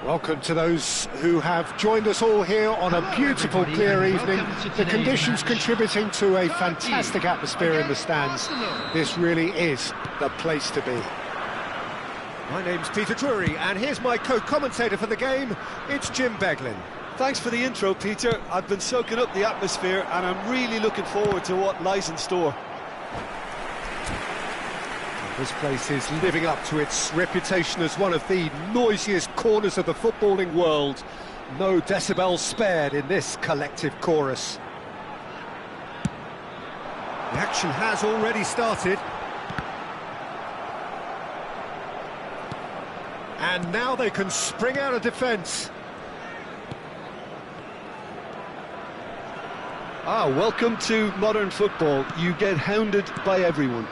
Welcome to those who have joined us all here on a beautiful, clear evening. The conditions contributing to a fantastic atmosphere in the stands. This really is the place to be. My name's Peter Drury, and here's my co-commentator for the game. It's Jim Beglin. Thanks for the intro, Peter. I've been soaking up the atmosphere, and I'm really looking forward to what lies in store. This place is living up to its reputation as one of the noisiest corners of the footballing world. No decibels spared in this collective chorus. The action has already started. And now they can spring out of defence. Welcome to modern football. You get hounded by everyone.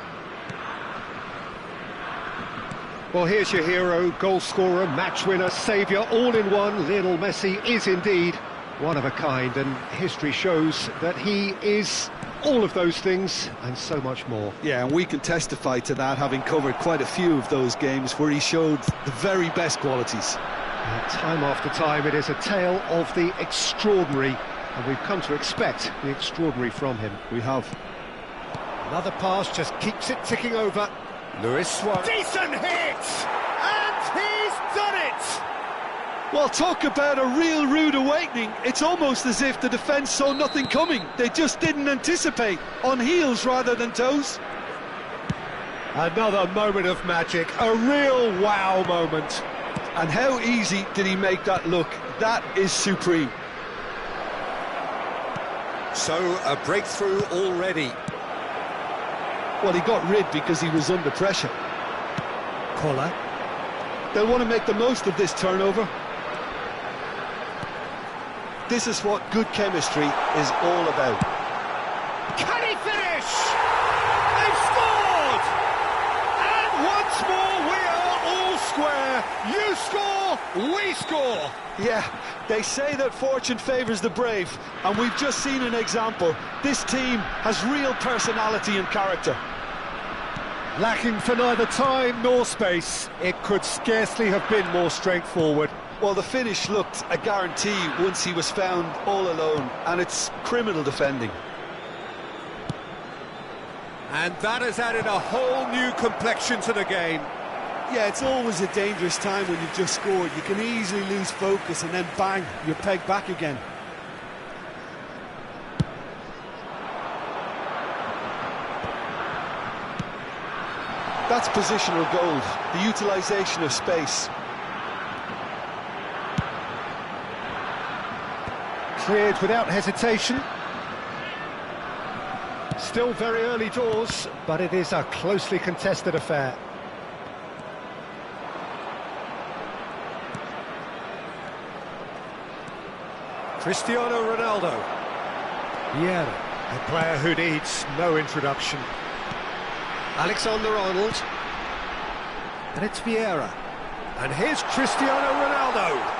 Well, here's your hero, goal scorer, match winner, saviour, all in one. Lionel Messi is indeed one of a kind, and history shows that he is all of those things and so much more. Yeah, and we can testify to that, having covered quite a few of those games where he showed the very best qualities. Time after time, it is a tale of the extraordinary, and we've come to expect the extraordinary from him. We have. Another pass just keeps it ticking over. Luis Suarez. Decent hit! And he's done it! Well, talk about a real rude awakening. It's almost as if the defence saw nothing coming. They just didn't anticipate, on heels rather than toes. Another moment of magic, a real wow moment. And how easy did he make that look? That is supreme. So, a breakthrough already. Well, he got rid because he was under pressure. Kola. They'll want to make the most of this turnover. This is what good chemistry is all about. Can he finish? They've scored! And once more we are all square. You score, we score. Yeah, they say that fortune favours the brave, and we've just seen an example. This team has real personality and character. Lacking for neither time nor space, it could scarcely have been more straightforward. Well, the finish looked a guarantee once he was found all alone, and it's criminal defending. And that has added a whole new complexion to the game. Yeah, it's always a dangerous time when you've just scored. You can easily lose focus and then bang, you're pegged back again. That's positional gold, the utilisation of space. Cleared without hesitation. Still very early doors, but it is a closely contested affair. Cristiano Ronaldo. Vieira, a player who needs no introduction. Alexander-Arnold. And it's Vieira. And here's Cristiano Ronaldo.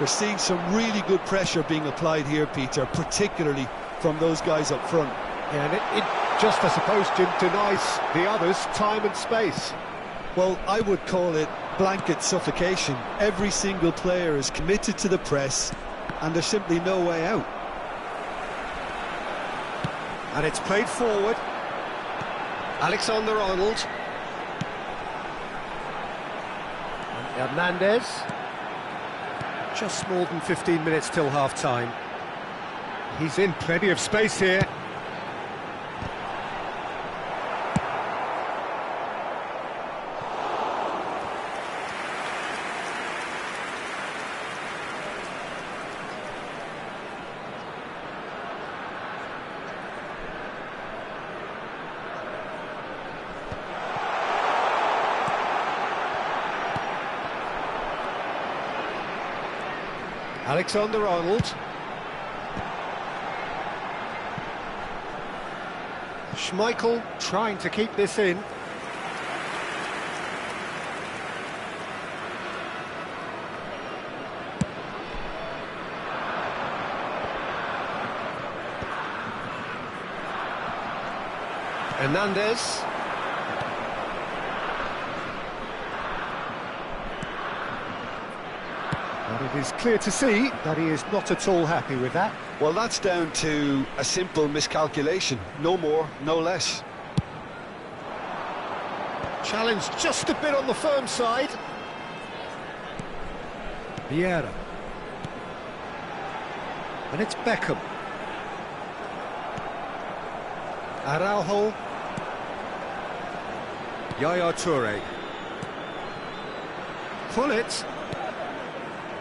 We're seeing some really good pressure being applied here, Peter, particularly from those guys up front. Yeah, and it just, I suppose, Jim, denies the others time and space. Well, I would call it blanket suffocation. Every single player is committed to the press, and there's simply no way out. And it's played forward. Alexander-Arnold. And Hernandez. Just more than 15 minutes till half-time. He's in plenty of space here. Alexander-Arnold. Schmeichel trying to keep this in. Hernandez. But it is clear to see that he is not at all happy with that. Well, that's down to a simple miscalculation. No more, no less. Challenge just a bit on the firm side. Vieira. And it's Beckham. Araujo. Yaya Toure. Pull it.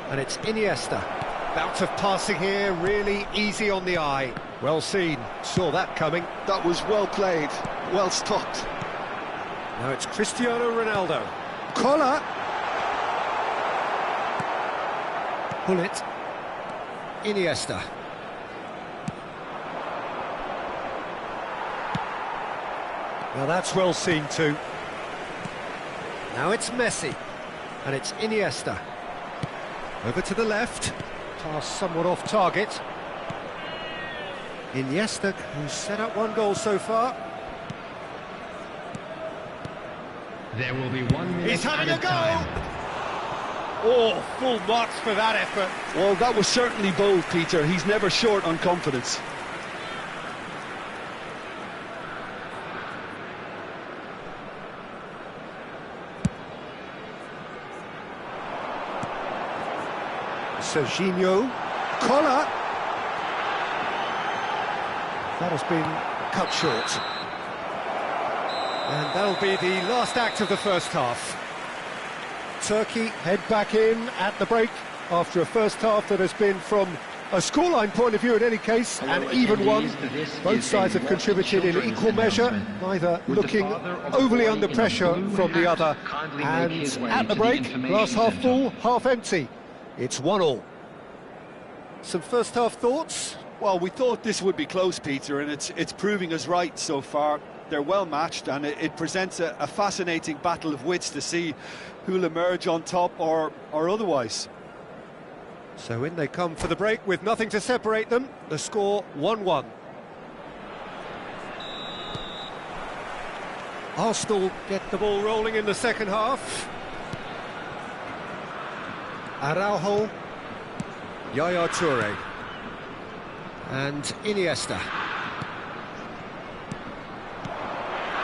And it's Iniesta. Bout of passing here, really easy on the eye. Well seen, saw that coming. That was well played, well stopped. Now it's Cristiano Ronaldo. Collar. Pull it. Iniesta. Now that's well seen too. Now it's Messi. And it's Iniesta. Over to the left. Pass somewhat off target. Iniesta, who's set up one goal so far. There will be 1 minute. He's having a go! Time. Oh, full marks for that effort. Well, that was certainly bold, Peter. He's never short on confidence. Serginho. Collar. That has been cut short. And that'll be the last act of the first half. Turkey head back in at the break after a first half that has been, from a scoreline point of view in any case, an even one. Both sides have contributed in equal measure, neither looking overly under pressure from the other. And at the break, glass half full, half empty. It's 1-1. Some first half thoughts? Well, we thought this would be close, Peter, and it's proving us right so far. They're well matched, and it presents a fascinating battle of wits to see who'll emerge on top or otherwise. So in they come for the break with nothing to separate them. The score 1-1. Arsenal get the ball rolling in the second half. Araujo. Yaya Toure. And Iniesta.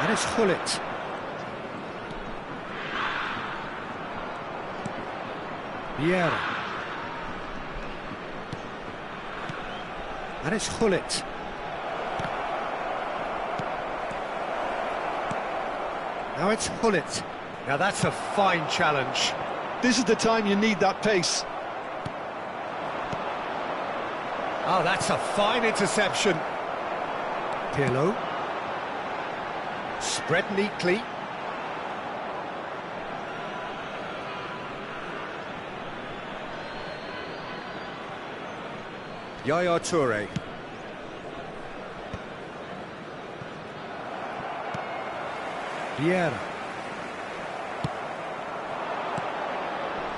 And it's Hullet. Vieira. And it's Hullet. Now it's Hullet. Now that's a fine challenge. This is the time you need that pace. Oh, that's a fine interception. Pirlo. Spread neatly. Yaya Toure. Vieira.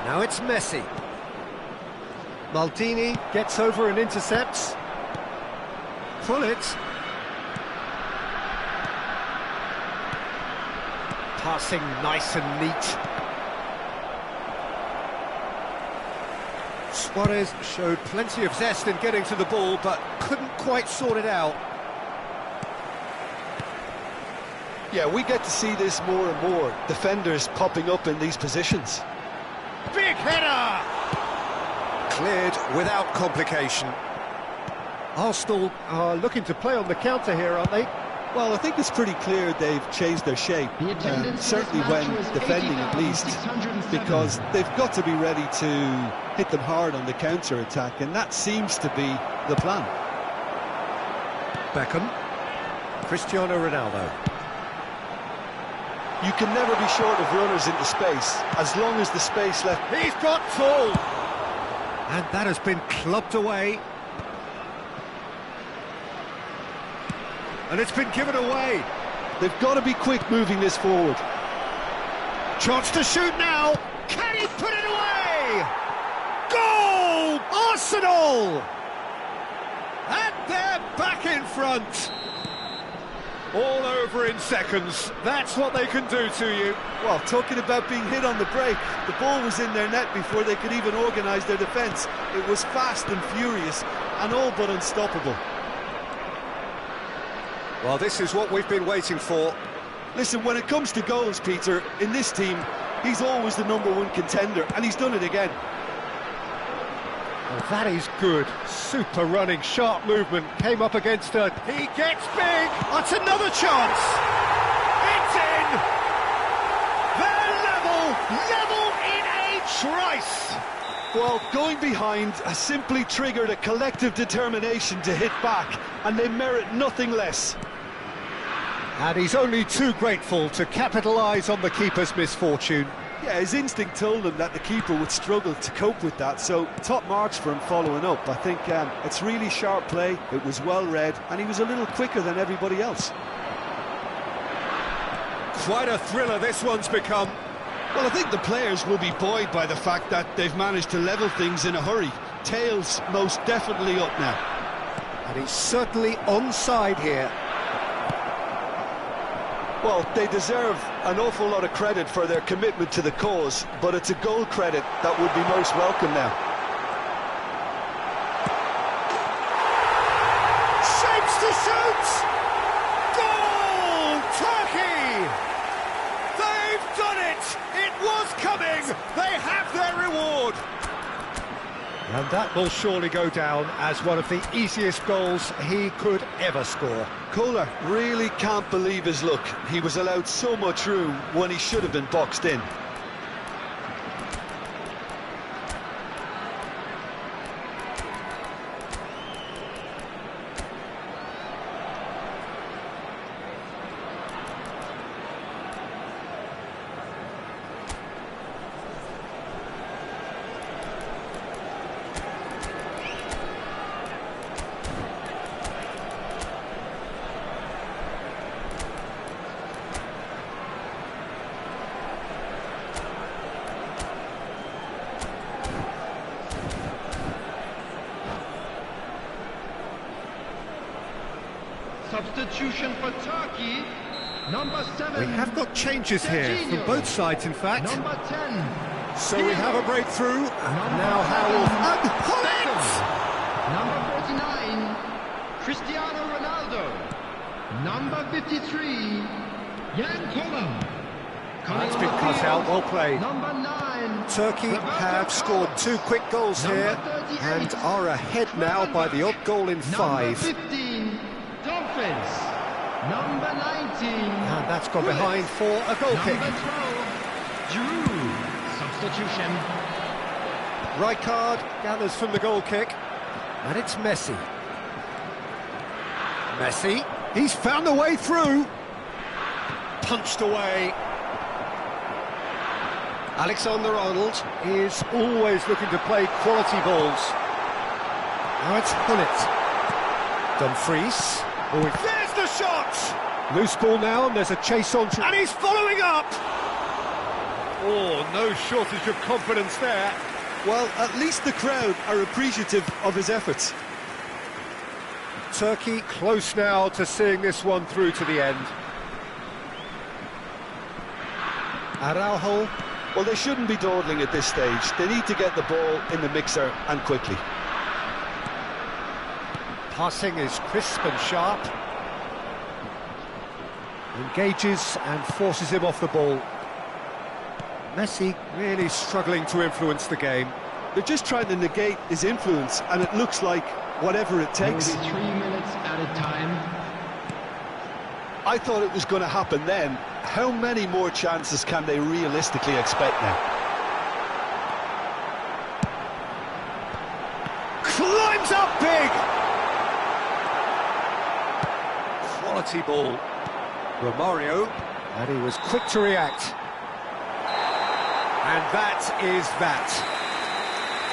Now it's Messi. Maldini gets over and intercepts. Pull it. Passing nice and neat. Suarez showed plenty of zest in getting to the ball, but couldn't quite sort it out. Yeah, we get to see this more and more. Defenders popping up in these positions. Big header! Cleared without complication. Arsenal are looking to play on the counter here, aren't they? Well, I think it's pretty clear they've changed their shape, certainly when defending at least, because they've got to be ready to hit them hard on the counter-attack, and that seems to be the plan. Beckham. Cristiano Ronaldo. You can never be short of runners into space, as long as the space left... He's got full! And that has been clubbed away. And it's been given away. They've got to be quick moving this forward. Chance to shoot now. Can he put it away? Goal! Arsenal! And they're back in front. All over in seconds. That's what they can do to you. Well, talking about being hit on the break, the ball was in their net before they could even organise their defence. It was fast and furious and all but unstoppable. Well, this is what we've been waiting for. Listen, when it comes to goals, Peter, in this team, he's always the #1 contender, and he's done it again. Well, that is good. Super running, sharp movement. Came up against her. He gets big. That's another chance. It's in. They're level in a trice. Well, going behind has simply triggered a collective determination to hit back, and they merit nothing less. And he's only too grateful to capitalise on the keeper's misfortune. Yeah, his instinct told him that the keeper would struggle to cope with that, so top marks for him following up. I think it's really sharp play, it was well read, and he was a little quicker than everybody else. Quite a thriller this one's become. Well, I think the players will be buoyed by the fact that they've managed to level things in a hurry. Tails most definitely up now. And he's certainly onside here. Well, they deserve an awful lot of credit for their commitment to the cause, but it's a goal credit that would be most welcome now. Shapes to shoot! Goal! Turkey! They've done it! It was coming! They have their reward! And that will surely go down as one of the easiest goals he could ever score. Kohler really can't believe his luck. He was allowed so much room when he should have been boxed in. Substitution for Turkey, number 7. We have got changes here from both sides, in fact. Number 10. So we have a breakthrough. Now Howell and Hollins! Number 49, Cristiano Ronaldo. Number 53, Jan Koller. That's been cut out, well played. Number 9. Turkey have scored 2 quick goals here and are ahead now by the odd goal in 5. Number 15, Dolphins. Number 19. And that's gone behind for a goal kick. Number 12, Giroud. Substitution. Rijkaard gathers from the goal kick. And it's Messi. Messi, he's found a way through. Punched away. Alexander-Arnold is always looking to play quality balls. Now it's Gullit. Dumfries. Oh, there's the shot! Loose ball now, and there's a chase on. And he's following up! Oh, no shortage of confidence there. Well, at least the crowd are appreciative of his efforts. Turkey close now to seeing this one through to the end. Araujo. Well, they shouldn't be dawdling at this stage. They need to get the ball in the mixer, and quickly. Passing is crisp and sharp. Engages and forces him off the ball. Messi really struggling to influence the game. They're just trying to negate his influence, and it looks like whatever it takes. Only 3 minutes at a time. I thought it was going to happen then. How many more chances can they realistically expect now? Climbs up big! Quality ball. Romario, and he was quick to react. And that is that.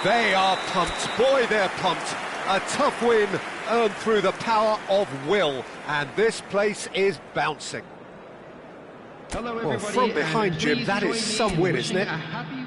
They are pumped, boy they're pumped. A tough win earned through the power of will, and this place is bouncing. Hello, Well, everybody, from behind, and Jim, please that is join me some in win, wishing isn't it? a happy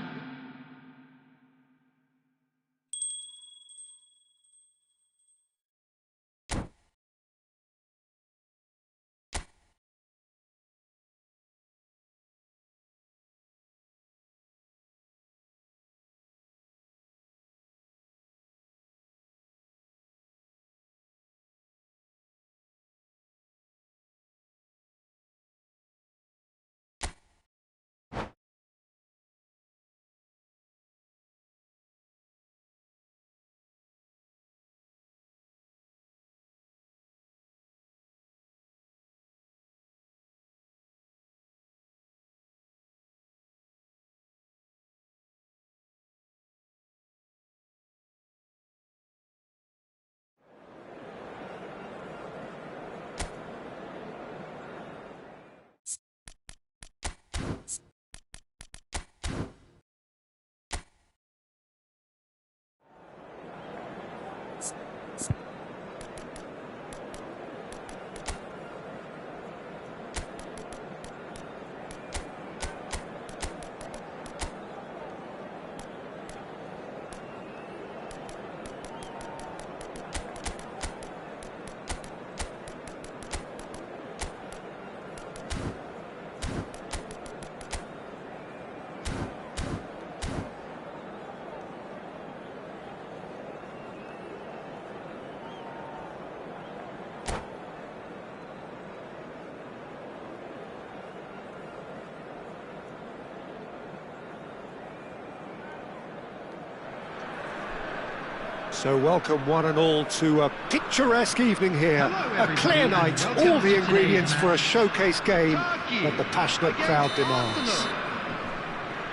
So welcome one and all to a picturesque evening here. Hello, A clear everybody, night, and welcome all the to ingredients today's for a showcase game Turkey that the passionate crowd against demands. Arsenal.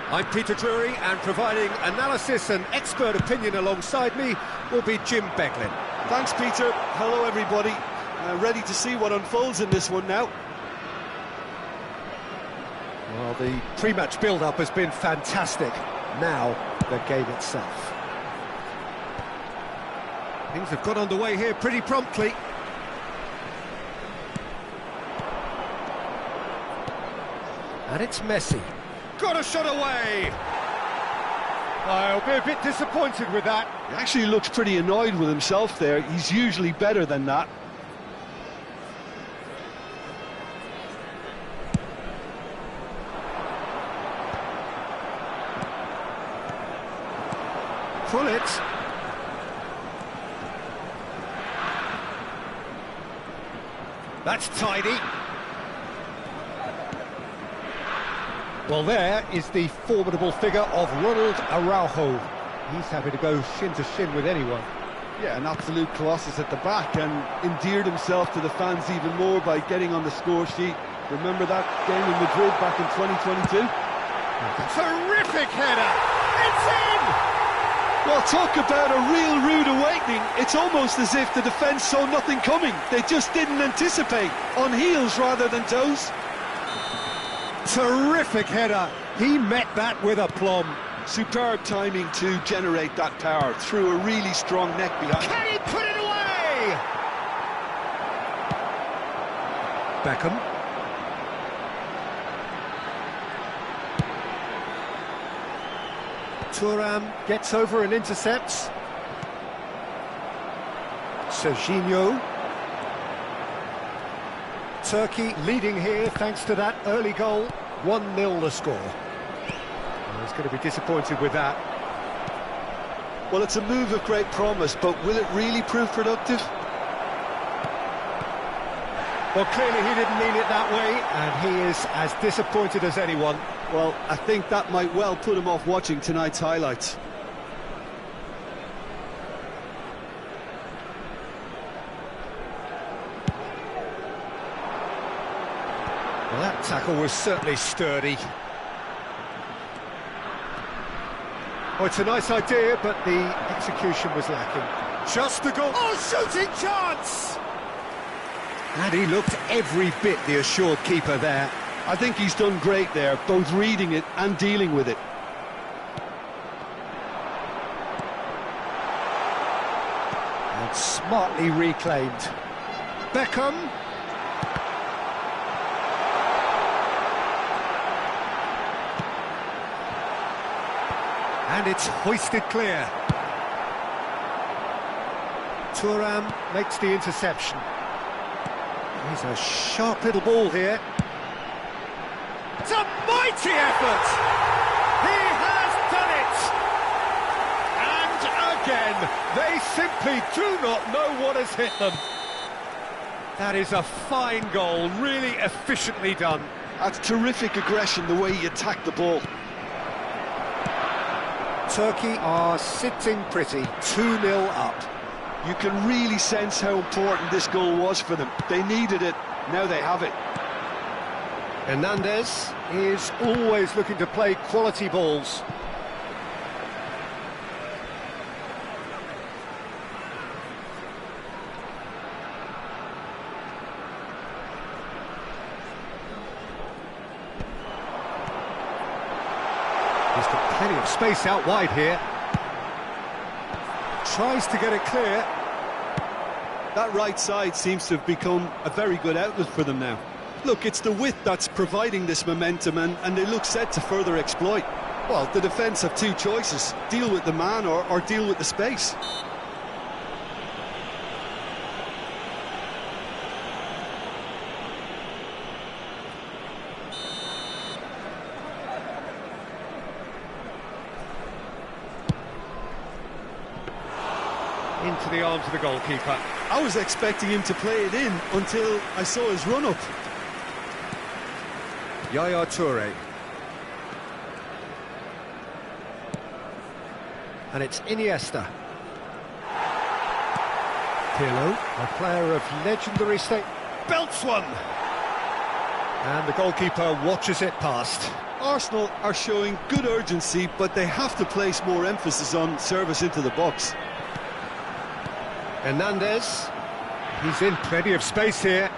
I'm Peter Drury, and providing analysis and expert opinion alongside me will be Jim Beglin. Thanks, Peter. Hello, everybody. Ready to see what unfolds in this one now. Well, the pre-match build-up has been fantastic. Now, the game itself. Things have got underway here pretty promptly. And it's Messi. Got a shot away! I'll be a bit disappointed with that. He actually looks pretty annoyed with himself there. He's usually better than that. Pull it. That's tidy. Well, there is the formidable figure of Ronald Araujo. He's happy to go shin to shin with anyone. Yeah, an absolute colossus at the back, and endeared himself to the fans even more by getting on the score sheet. Remember that game in Madrid back in 2022? Terrific header! It's in! Well, talk about a real rude awakening. It's almost as if the defence saw nothing coming. They just didn't anticipate. On heels rather than toes. Terrific header. He met that with aplomb. Superb timing to generate that power through a really strong neck behind. Can he put it away? Beckham. Thuram gets over and intercepts. Serginho. Turkey leading here thanks to that early goal. 1-0 the score. Well, he's going to be disappointed with that. Well, it's a move of great promise, but will it really prove productive? Well, clearly he didn't mean it that way, and he is as disappointed as anyone. Well, I think that might well put him off watching tonight's highlights. Well, that tackle was certainly sturdy. Oh, it's a nice idea, but the execution was lacking. Just the goal. Oh, shooting chance! And he looked every bit the assured keeper there. I think he's done great there, both reading it and dealing with it. And smartly reclaimed. Beckham. And it's hoisted clear. Thuram makes the interception. He's a sharp little ball here. It's a mighty effort! He has done it! And again, they simply do not know what has hit them. That is a fine goal, really efficiently done. That's terrific aggression, the way he attacked the ball. Turkey are sitting pretty, 2-0 up. You can really sense how important this goal was for them. They needed it, now they have it. Hernandez is always looking to play quality balls. He's got plenty of space out wide here. Tries to get it clear. That right side seems to have become a very good outlet for them now. Look, it's the width that's providing this momentum, and they look set to further exploit. Well, the defence have two choices: deal with the man or deal with the space. Into the arms of the goalkeeper. I was expecting him to play it in until I saw his run-up. Yaya Toure. And it's Iniesta. Pirlo, a player of legendary state, belts one! And the goalkeeper watches it past. Arsenal are showing good urgency, but they have to place more emphasis on service into the box. Hernandez, he's in plenty of space here.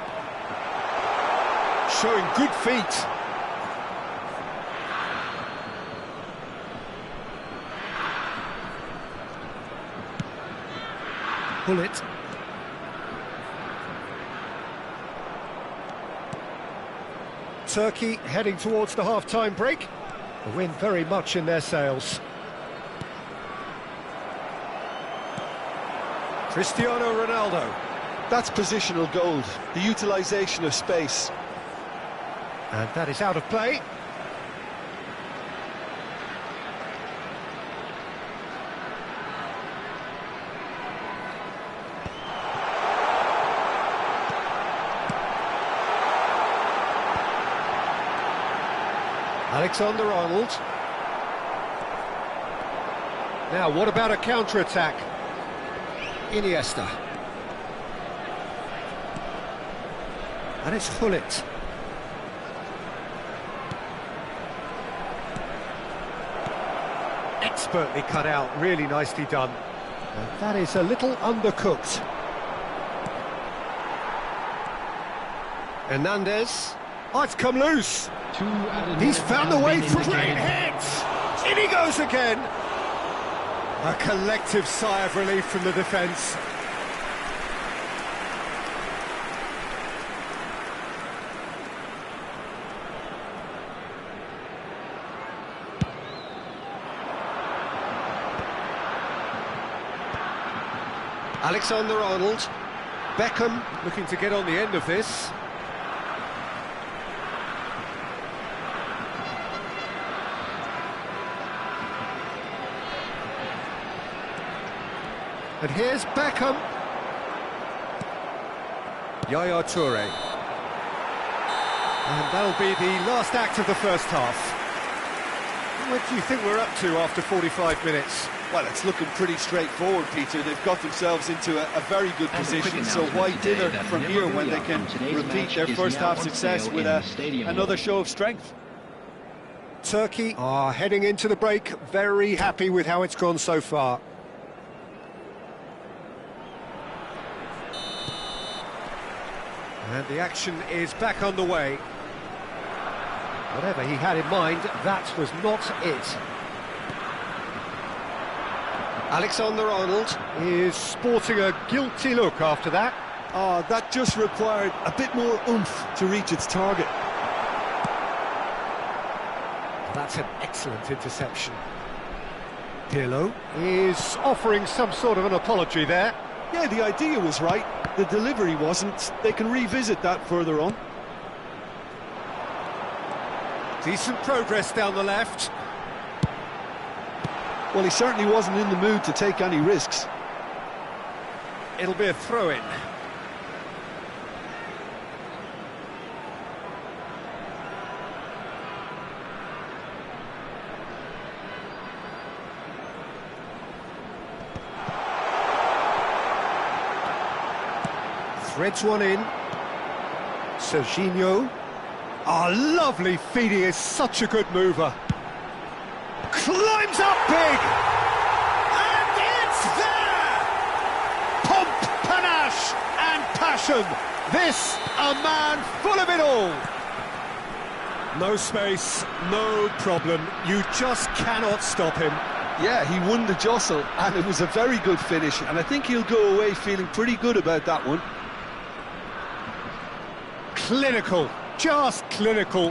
Showing good feet. Pull it. Turkey heading towards the half-time break. The wind very much in their sails. Cristiano Ronaldo. That's positional gold, the utilisation of space. And that is out of play. Alexander-Arnold. Now, what about a counter-attack? Iniesta. And it's Hullet. Expertly cut out, really nicely done. And that is a little undercooked. Hernandez. Oh, it's come loose. He's found a way through. Great hit! In he goes again. A collective sigh of relief from the defence. Alexander-Arnold. Beckham looking to get on the end of this. And here's Beckham. Yaya Toure. And that'll be the last act of the first half. What do you think we're up to after 45 minutes? Well, it's looking pretty straightforward, Peter. They've got themselves into a very good position, so why dither from here when they can repeat their first half success with another show of strength? Turkey are heading into the break, very happy with how it's gone so far. And the action is back on the way. Whatever he had in mind, that was not it. Alexander-Arnold is sporting a guilty look after that. Oh, that just required a bit more oomph to reach its target. That's an excellent interception. Pirlo is offering some sort of an apology there. Yeah, the idea was right, the delivery wasn't. They can revisit that further on. Decent progress down the left. Well, he certainly wasn't in the mood to take any risks. It'll be a throw-in. Threads one in. Serginho. Oh, lovely feed, he is such a good mover. Climbs up big! And it's there! Pomp, panache and passion. This, a man full of it all. No space, no problem. You just cannot stop him. Yeah, he won the jostle, and it was a very good finish, and I think he'll go away feeling pretty good about that one. Clinical, just clinical.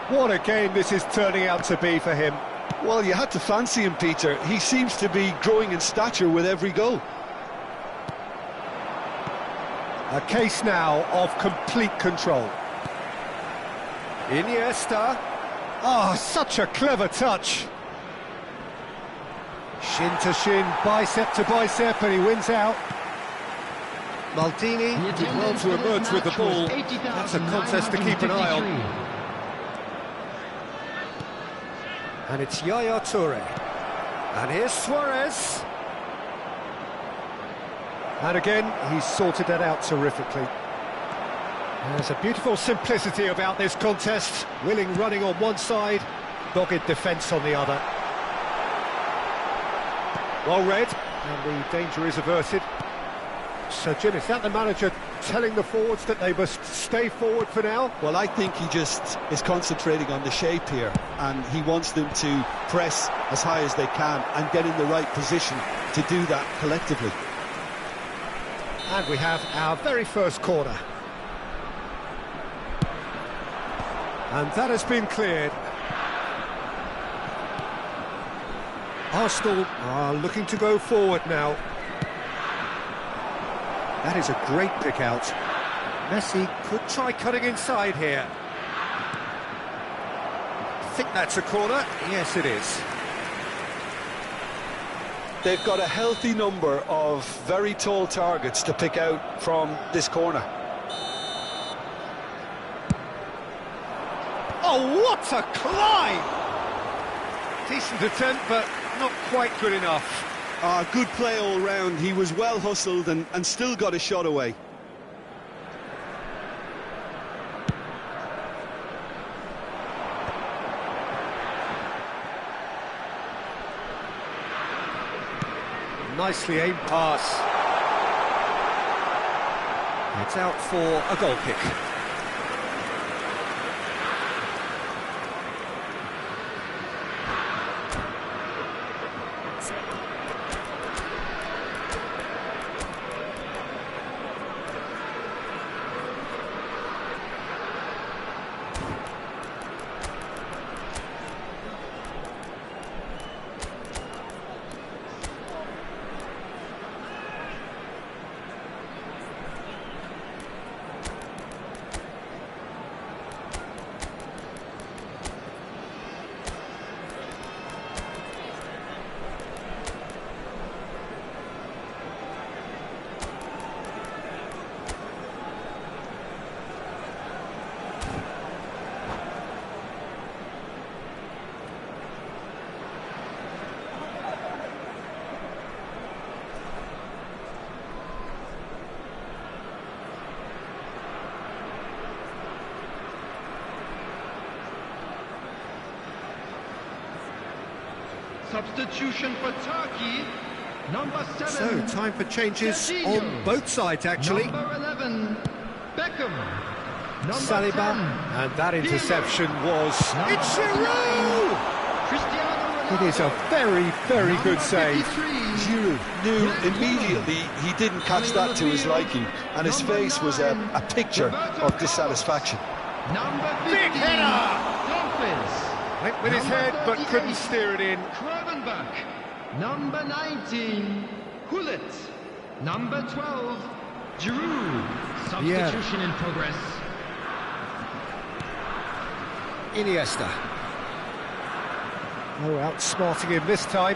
What a game this is turning out to be for him. Well, you had to fancy him, Peter. He seems to be growing in stature with every goal. A case now of complete control. Iniesta. Oh, such a clever touch. Shin to shin, bicep to bicep, and he wins out. Maldini did well to emerge with the ball. That's a contest to keep an eye on. And it's Yaya Toure. And here's Suarez. And again, he's sorted that out terrifically. There's a beautiful simplicity about this contest. Willing running on one side, dogged defence on the other. Well read, and the danger is averted. So, Jim, is that the manager telling the forwards that they must stay forward for now? Well, I think he just is concentrating on the shape here, and he wants them to press as high as they can and get in the right position to do that collectively. And we have our very first corner. And that has been cleared. Arsenal are looking to go forward now. That is a great pick out. Messi could try cutting inside here. I think that's a corner. Yes, it is. They've got a healthy number of very tall targets to pick out from this corner. Oh, what a climb! Decent attempt, but not quite good enough. Good play all round. He was well hustled and still got a shot away. Nicely aimed pass. It's out for a goal kick. Substitution for Turkey, number 7. So, time for changes on both sides, actually. Number 11, Beckham. Number Saliba, 10, and that interception was... Number It's Giroud! 9, Cristiano It is a very, very good save. Giroud knew immediately he didn't catch that to his liking, and his face was a picture of dissatisfaction. Big header! Went with his head, but couldn't steer it in. Kravenbach. Number 19, Hullet. Number 12, Giroud. Substitution in progress. Iniesta. Oh, outsmarting him this time.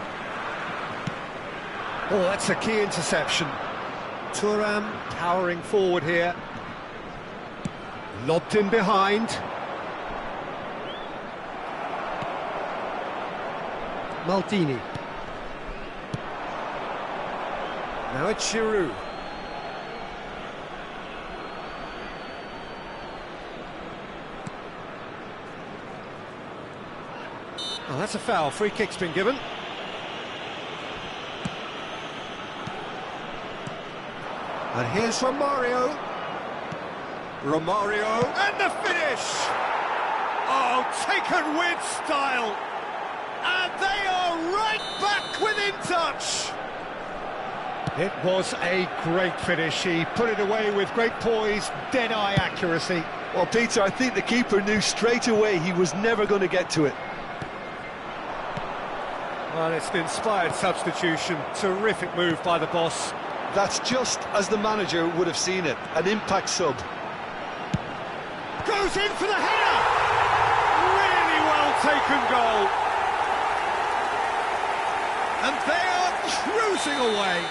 Oh, that's a key interception. Thuram powering forward here. Lobbed in behind. Maldini. Now it's Giroud. Oh, that's a foul. Free kick's been given. And here's Romario. Romario, and the finish! Oh, taken with style. And they are right back within touch. It was a great finish. He put it away with great poise, dead-eye accuracy. Well, Peter, I think the keeper knew straight away he was never going to get to it. Well, it's an inspired substitution. Terrific move by the boss. That's just as the manager would have seen it, an impact sub. Goes in for the header! Really well taken goal. And they are cruising away.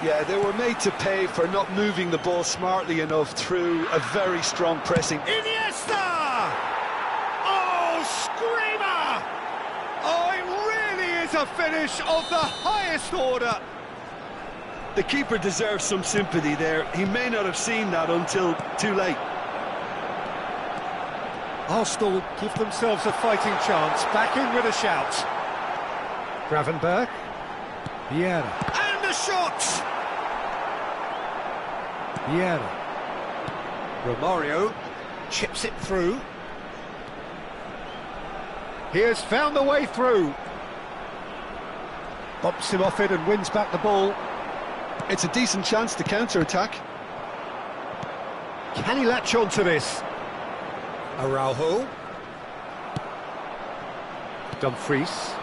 Yeah, they were made to pay for not moving the ball smartly enough through a very strong pressing. Iniesta! Oh, screamer! Oh, it really is a finish of the highest order. The keeper deserves some sympathy there. He may not have seen that until too late. Arsenal give themselves a fighting chance. Back in with a shout. Gravenberg. Vieira. And the shot! Vieira. Romario chips it through. He has found the way through. Bumps him off it and wins back the ball. It's a decent chance to counter-attack. Can he latch on to this? Araujo. Dumfries.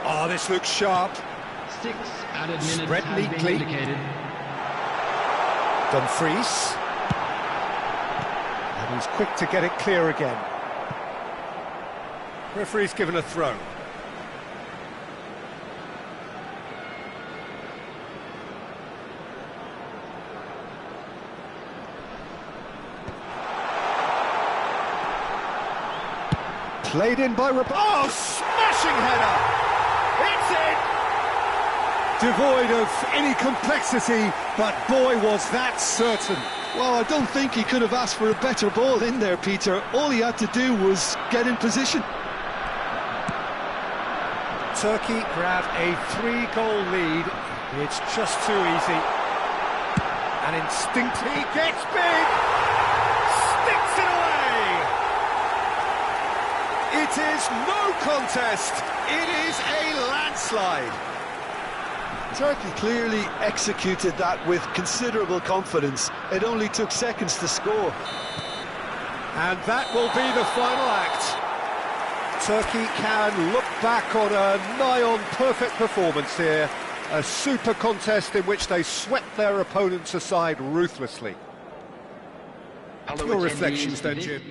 Oh, this looks sharp. 6 added minutes Spread has neatly. been indicated. Dumfries. And he's quick to get it clear again. Referee's given a throw. Played in by Oh, smashing header! It's in! Devoid of any complexity, but boy, was that certain. Well, I don't think he could have asked for a better ball in there, Peter. All he had to do was get in position. Turkey grab a 3-goal lead. It's just too easy. And instinctively gets big! Sticks it away! It is no contest. It is a landslide. Turkey clearly executed that with considerable confidence. It only took seconds to score. And that will be the final act. Turkey can look back on a nigh-on perfect performance here. A super contest in which they swept their opponents aside ruthlessly. Your reflections then, Jim?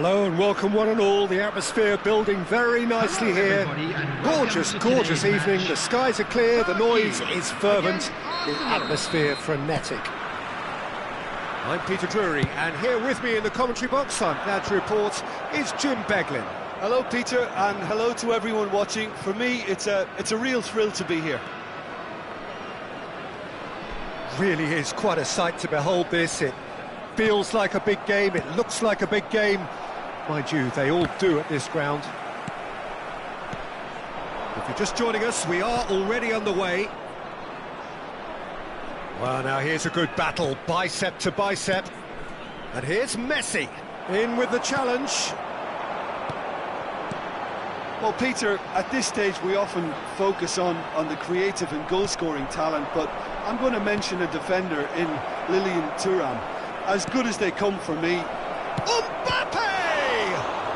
Hello and welcome one and all. The atmosphere building very nicely here. Gorgeous, gorgeous evening. The skies are clear, the noise is fervent, the atmosphere frenetic. I'm Peter Drury, and here with me in the commentary box, I'm glad to report, is Jim Beglin. Hello, Peter, and hello to everyone watching. For me, it's a real thrill to be here. Really is quite a sight to behold this. It feels like a big game, it looks like a big game. Mind you, they all do at this ground. If you're just joining us, we are already underway. Well, now here's a good battle, bicep to bicep. And here's Messi, in with the challenge. Well, Peter, at this stage we often focus on the creative and goal-scoring talent, but I'm going to mention a defender in Lilian Thuram. As good as they come for me. Mbappe!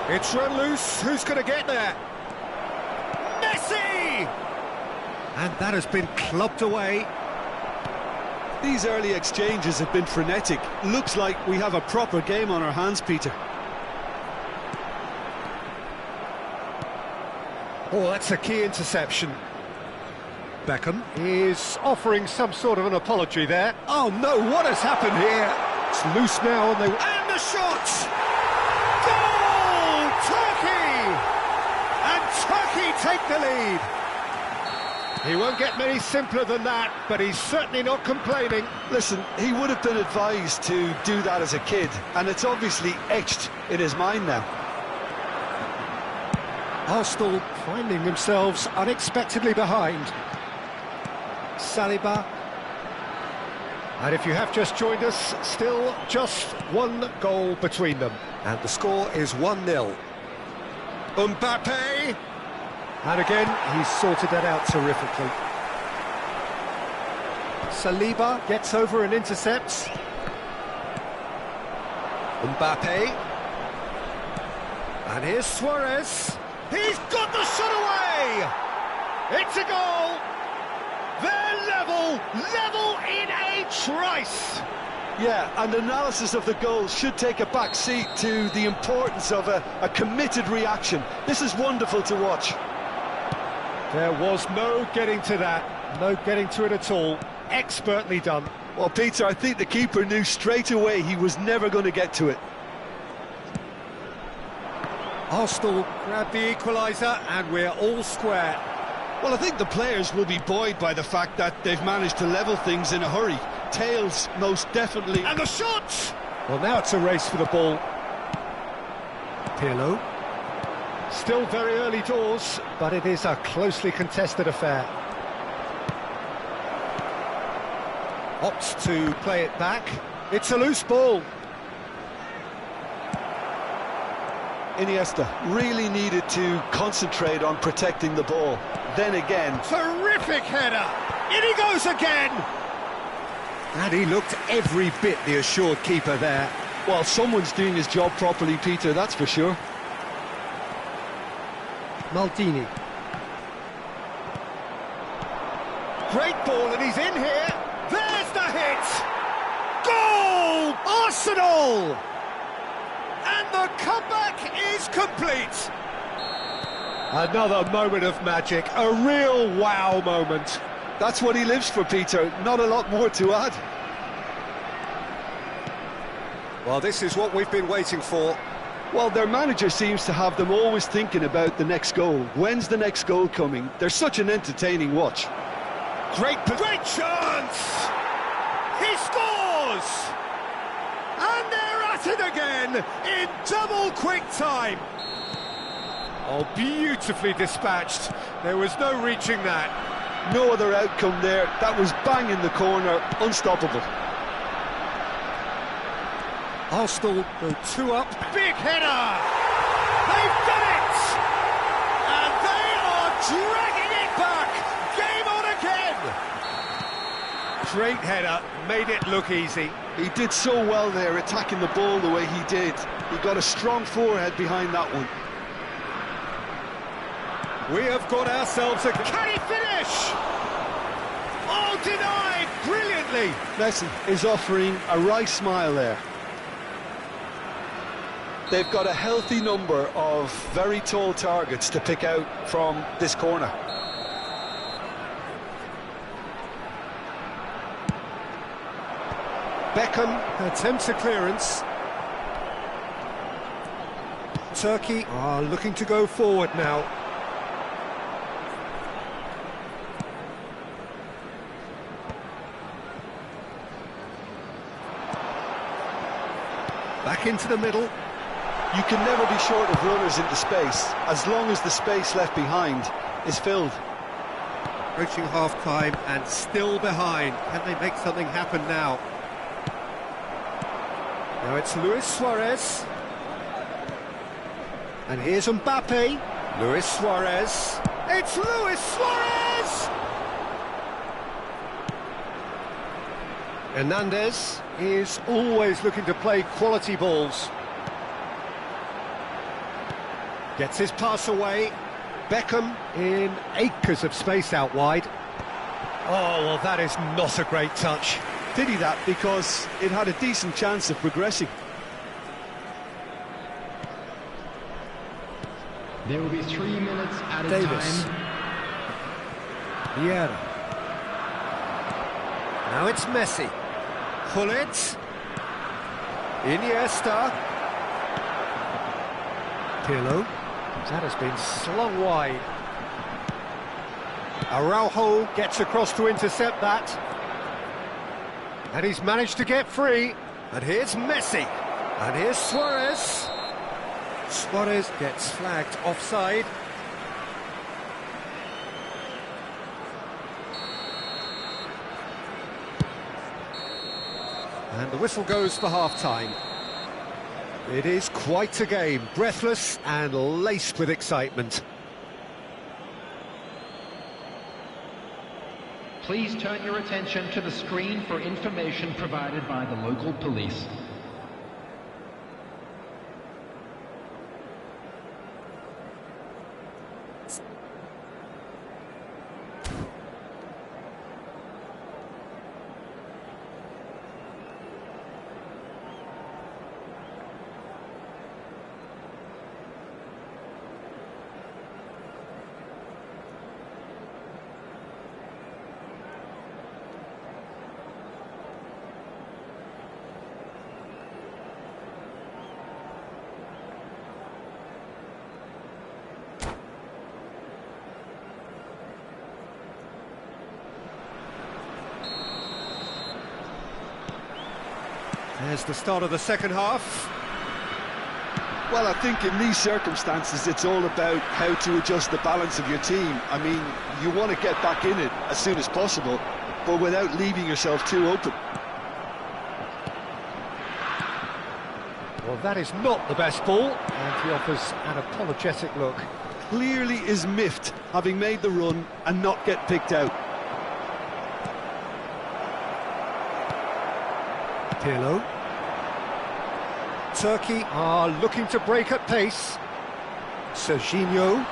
It's run loose, who's going to get there? Messi! And that has been clubbed away. These early exchanges have been frenetic. Looks like we have a proper game on our hands, Peter. Oh, that's a key interception. Beckham is offering some sort of an apology there. Oh no, what has happened here? It's loose now and the shot! Goal! Turkey! And Turkey take the lead. He won't get many simpler than that, but he's certainly not complaining. Listen, he would have been advised to do that as a kid, and it's obviously etched in his mind now. Arsenal finding themselves unexpectedly behind. Saliba. And if you have just joined us, still just one goal between them. And the score is 1-0. Mbappe! And again, he's sorted that out terrifically. Saliba gets over and intercepts. Mbappe. And here's Suarez. He's got the shot away! It's a goal! They're level in a trice! Yeah, and analysis of the goal should take a back seat to the importance of a committed reaction. This is wonderful to watch. There was no getting to that, no getting to it at all. Expertly done. Well, Peter, I think the keeper knew straight away he was never going to get to it. Arsenal grab the equaliser and we're all square. Well, I think the players will be buoyed by the fact that they've managed to level things in a hurry. Tails, most definitely. And the shot! Well, now it's a race for the ball. Pirlo. Still very early doors, but it is a closely contested affair. Opts to play it back. It's a loose ball. Iniesta really needed to concentrate on protecting the ball. Then again... Terrific header! In he goes again! And he looked every bit the assured keeper there. Well, someone's doing his job properly, Peter, that's for sure. Maldini. Great ball, and he's in here. There's the hit! Goal! Arsenal! And the comeback is complete. Another moment of magic, a real wow moment. That's what he lives for, Peter. Not a lot more to add. Well, this is what we've been waiting for. Well, their manager seems to have them always thinking about the next goal. When's the next goal coming? They're such an entertaining watch. Great chance! He scores! And they're at it again in double quick time. Oh, beautifully dispatched. There was no reaching that. No other outcome there. That was bang in the corner, unstoppable. Arsenal go 2 up. Big header! They've done it! And they are dragging it back! Game on again! Great header, made it look easy. He did so well there, attacking the ball the way he did. He got a strong forehead behind that one. We have got ourselves a... Can he finish? Oh, denied brilliantly! Messi is offering a wry smile there. they've got a healthy number of very tall targets to pick out from this corner. Beckham attempts a clearance. Turkey are looking to go forward now. Back into the middle. You can never be short of runners into space, as long as the space left behind is filled. Approaching half-time and still behind. Can they make something happen now? Now it's Luis Suarez. And here's Mbappe. Luis Suarez. It's Luis Suarez! Hernandez is always looking to play quality balls. Gets his pass away. Beckham in acres of space out wide. Oh, well, that is not a great touch. Pity that, because it had a decent chance of progressing. There will be 3 minutes added Davis. time. Vieira. Now it's Messi. Gullit. Iniesta. Pirlo. That has been slung wide. Araujo gets across to intercept that. And he's managed to get free. And here's Messi. And here's Suarez. Suarez gets flagged offside. And the whistle goes for half-time. It is quite a game, breathless and laced with excitement. Please turn your attention to the screen for information provided by the local police. There's the start of the second half. Well, I think in these circumstances it's all about how to adjust the balance of your team. I mean, you want to get back in it as soon as possible, but without leaving yourself too open. Well, that is not the best ball, and he offers an apologetic look. Clearly is miffed, having made the run and not get picked out. Pirlo. Turkey are looking to break at pace. Serginho.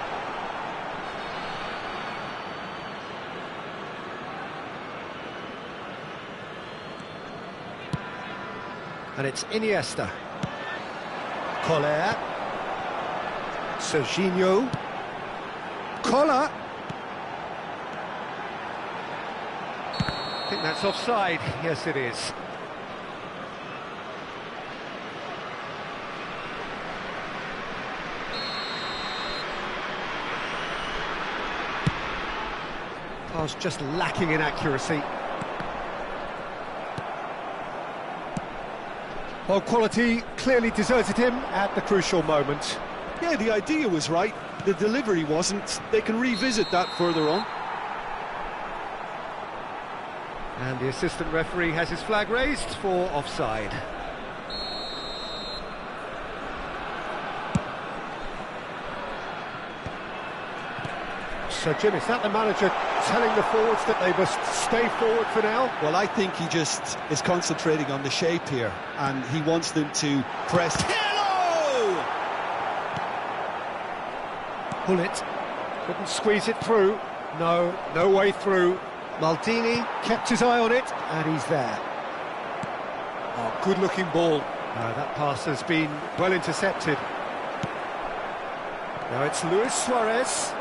And it's Iniesta. Collier. Serginho. Collar. I think that's offside. Yes, it is. Pass just lacking in accuracy. Well, quality clearly deserted him at the crucial moment. Yeah, the idea was right, the delivery wasn't. They can revisit that further on. And the assistant referee has his flag raised for offside. So, Jim, is that the manager telling the forwards that they must stay forward for now? Well, I think he just is concentrating on the shape here, and he wants them to press. Hello! Gullit couldn't squeeze it through. No way through. Maldini kept his eye on it, and he's there. Oh, good-looking ball. That pass has been well intercepted. Now it's Luis Suarez.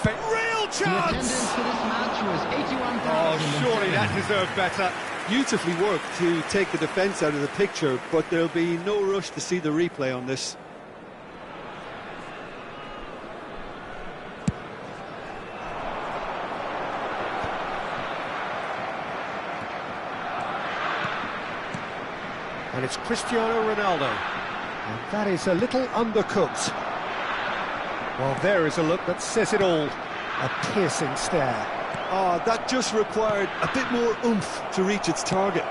Real The chance! attendance for this match was 81,000. Oh, surely that deserved better. Beautifully worked to take the defence out of the picture, but there'll be no rush to see the replay on this. And it's Cristiano Ronaldo. And that is a little undercooked. Well, there is a look that says it all. A piercing stare. Oh, that just required a bit more oomph to reach its target.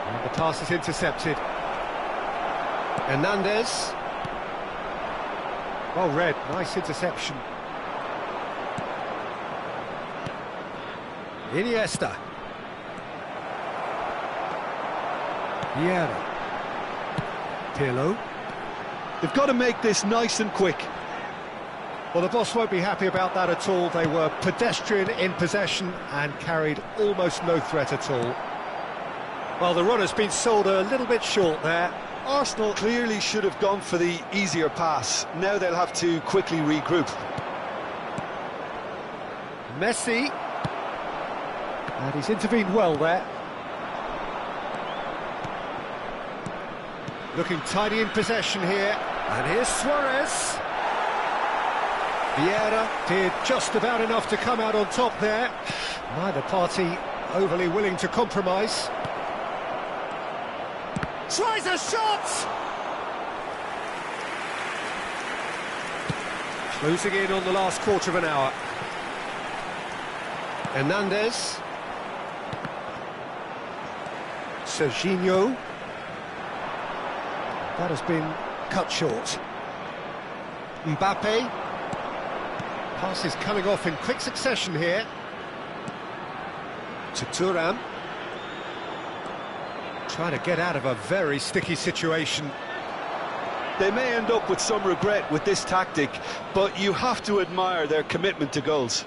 And the pass is intercepted. Hernandez. Well read, nice interception. Iniesta. Vieira. Pirlo. They've got to make this nice and quick. Well, the boss won't be happy about that at all. They were pedestrian in possession and carried almost no threat at all. Well, the run has been sold a little bit short there. Arsenal clearly should have gone for the easier pass. Now they'll have to quickly regroup. Messi. And he's intervened well there. Looking tidy in possession here. And here's Suarez. Vieira did just about enough to come out on top there. Neither party overly willing to compromise. Tries a shot! Closing in on the last quarter of an hour. Hernandez. Serginho. That has been cut short. Mbappe. Passes coming off in quick succession here. To Thuram. Trying to get out of a very sticky situation. They may end up with some regret with this tactic, but you have to admire their commitment to goals.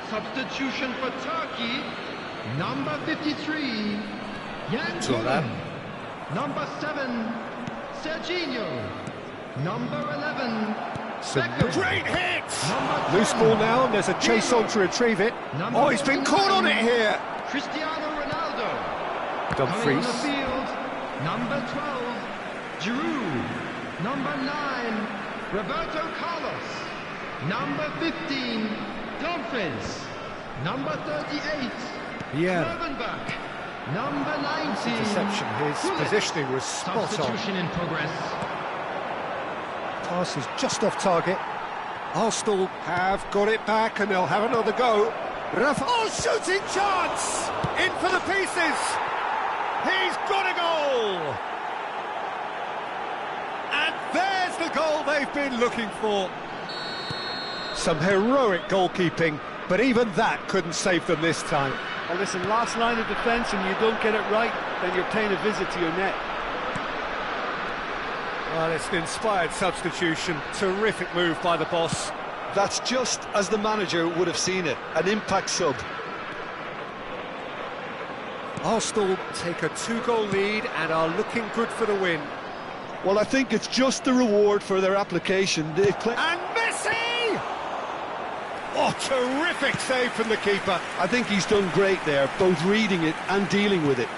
Substitution for Turkey, number 53, Yang. Number 7, Serginho. Number 11, Some great hits! Number Loose 10, ball now, and there's a chase on to retrieve it. Number Oh, he's been caught on it here! Cristiano Ronaldo. Coming on Dumfries. the field, number 12, Giroud. Number 9, Roberto Carlos. Number 15, Dumfries. Number 38, Yeah. Klovenbach. Number 19, Interception, his Gullit. positioning was spot on. Substitution in progress. Pass is just off target. Arsenal have got it back and they'll have another go. Oh, shooting chance! In for the pieces! He's got a goal! And there's the goal they've been looking for. Some heroic goalkeeping, but even that couldn't save them this time. Well, listen, last line of defence and you don't get it right, then you're paying a visit to your net. Well, it's an inspired substitution. Terrific move by the boss. That's just as the manager would have seen it, an impact sub. Arsenal take a 2-goal lead and are looking good for the win. Well, I think it's just the reward for their application. They play. And Messi! Oh, terrific save from the keeper. I think he's done great there, both reading it and dealing with it.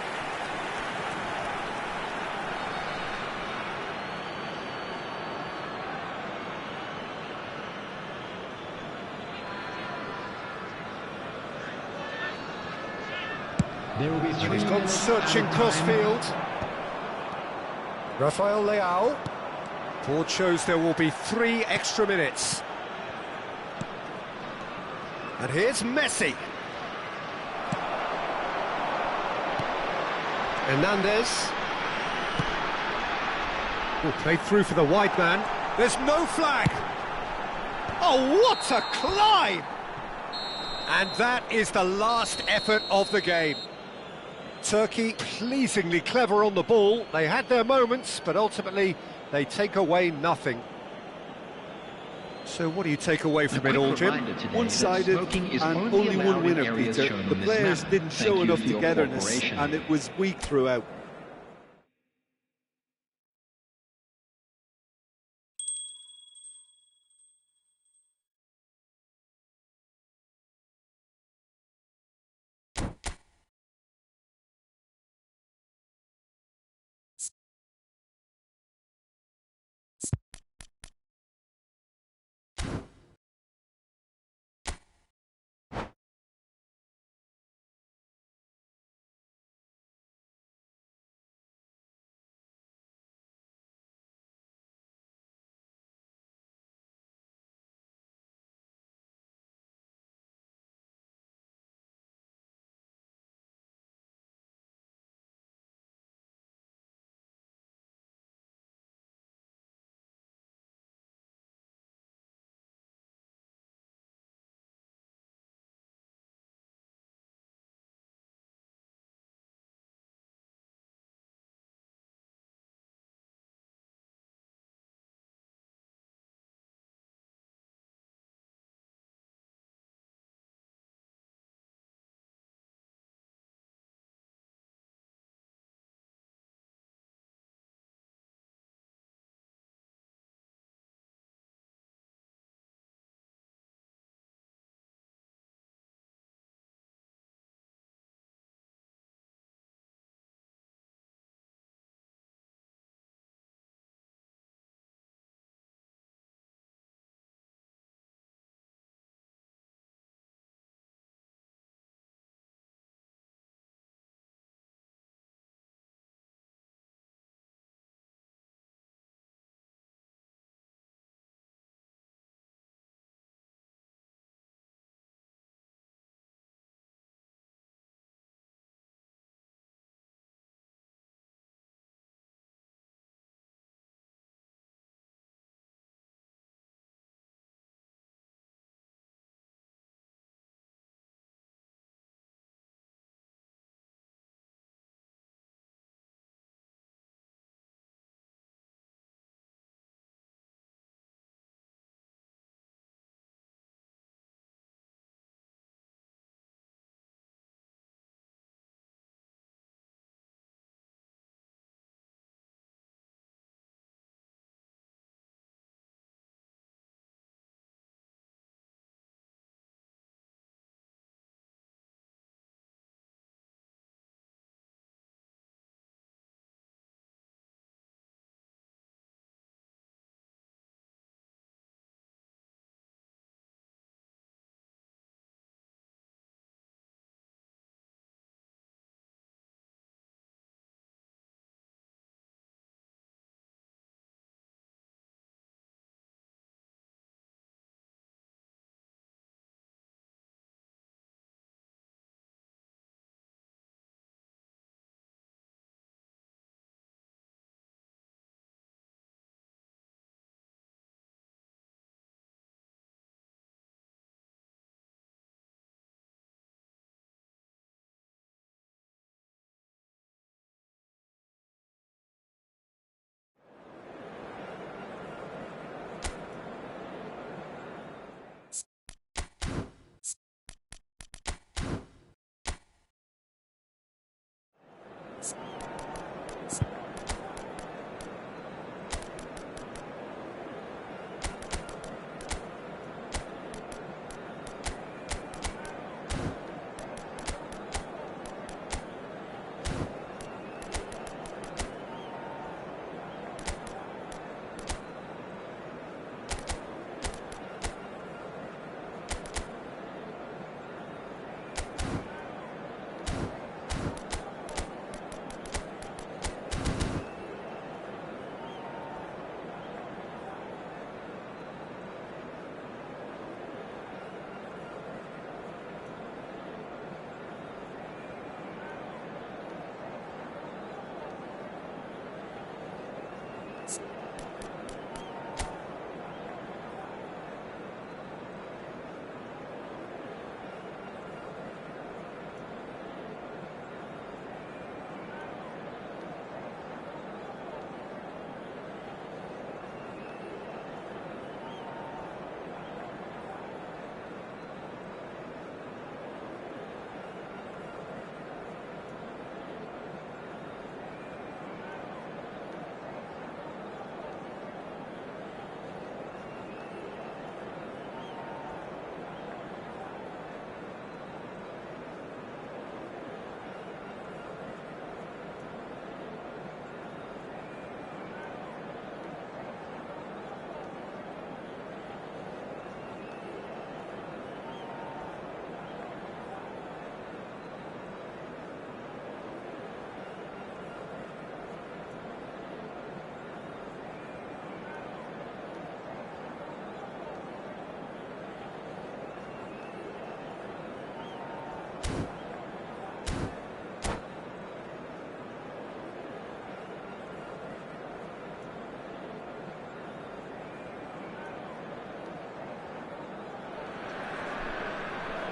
There will be And 3 he's gone minutes searching added time. crossfield. Rafael Leao. Board shows there will be 3 extra minutes. And here's Messi. Hernandez. Played through for the wide man. There's no flag. Oh, what a climb! And that is the last effort of the game. Turkey pleasingly clever on the ball. They had their moments, but ultimately they take away nothing. So what do you take away from it all, Jim? One-sided and only one winner, Peter. The players didn't show enough togetherness and it was weak throughout.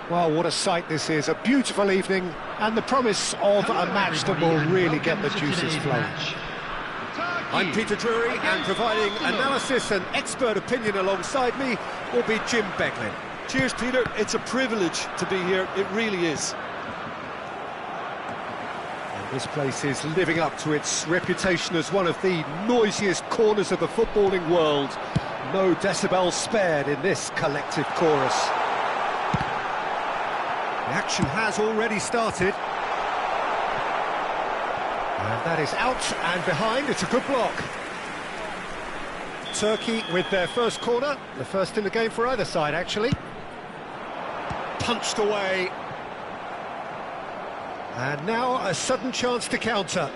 Well, what a sight this is, a beautiful evening, and the promise of a match that will really get the juices flowing. I'm Peter Drury, and providing analysis and expert opinion alongside me will be Jim Becklin. Cheers, Peter. It's a privilege to be here, it really is. And this place is living up to its reputation as one of the noisiest corners of the footballing world. No decibels spared in this collective chorus. The action has already started. And that is out and behind. It's a good block. Turkey with their first corner, the first in the game for either side, actually. Punched away. And now a sudden chance to counter.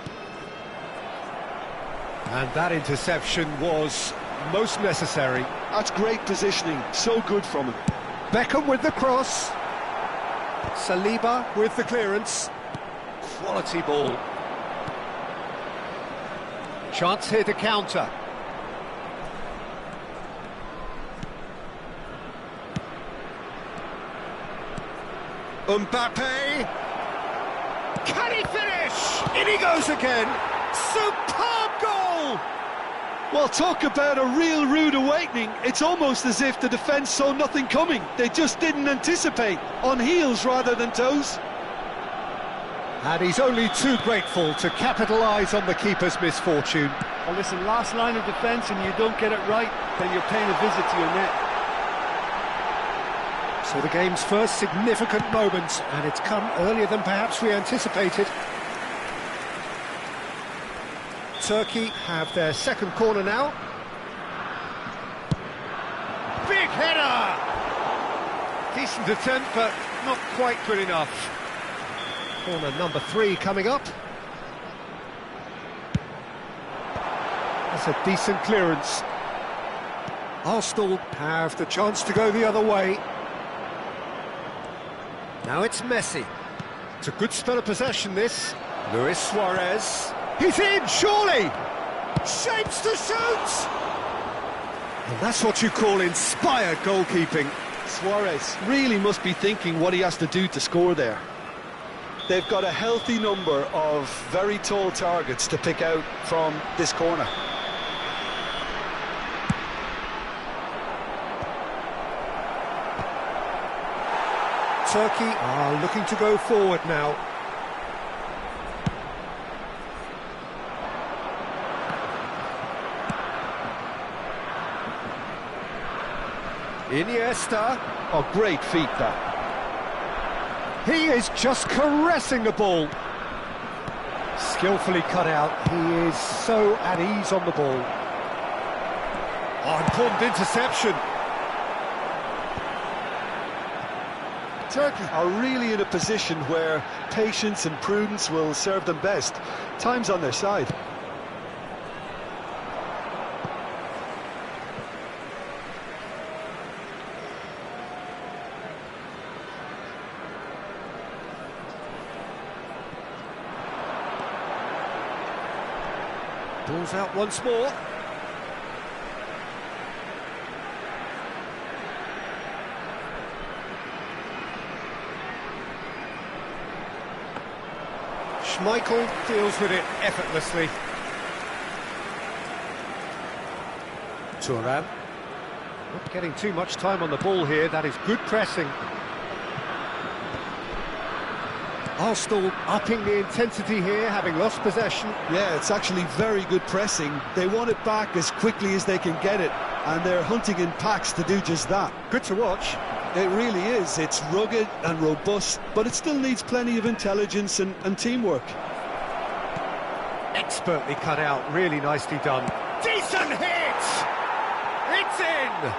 And that interception was most necessary. That's great positioning, so good from him. Beckham with the cross. Saliba with the clearance. Quality ball. Chance here to counter. Mbappe. Can he finish? In he goes again. Superb goal! Well, talk about a real rude awakening. It's almost as if the defence saw nothing coming. They just didn't anticipate, on heels rather than toes. And he's only too grateful to capitalise on the keeper's misfortune. Well, listen, last line of defence and you don't get it right, then you're paying a visit to your net. So the game's first significant moment, and it's come earlier than perhaps we anticipated. Turkey have their second corner now. Big header! Decent attempt, but not quite good enough. Corner number 3 coming up. That's a decent clearance. Arsenal have the chance to go the other way. Now it's Messi. It's a good spell of possession, this. Luis Suarez. He's in, surely! Shapes to shoot! And that's what you call inspired goalkeeping. Suarez really must be thinking what he has to do to score there. They've got a healthy number of very tall targets to pick out from this corner. Turkey are looking to go forward now. Iniesta. Oh, great feat, that. He is just caressing the ball. Skillfully cut out. He is so at ease on the ball. Oh, important interception. Turkey are really in a position where patience and prudence will serve them best. Time's on their side. Ball's out once more. Schmeichel deals with it effortlessly. Thuram. Not getting too much time on the ball here. That is good pressing. Arsenal upping the intensity here, having lost possession. Yeah, it's actually very good pressing. They want it back as quickly as they can get it, and they're hunting in packs to do just that. Good to watch. It really is. It's rugged and robust, but it still needs plenty of intelligence and teamwork. Expertly cut out, really nicely done. Decent hit! It's in!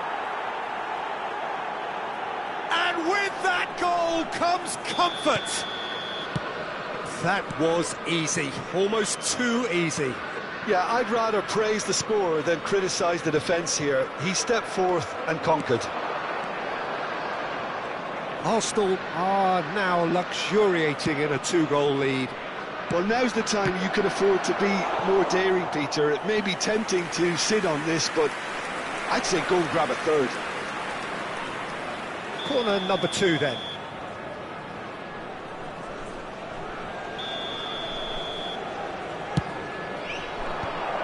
And with that goal comes comfort. That was easy, almost too easy. Yeah, I'd rather praise the scorer than criticise the defence here. He stepped forth and conquered. Arsenal are now luxuriating in a 2-goal lead. Well, now's the time you can afford to be more daring, Peter. It may be tempting to sit on this, but I'd say go and grab a third. Corner number 2 then.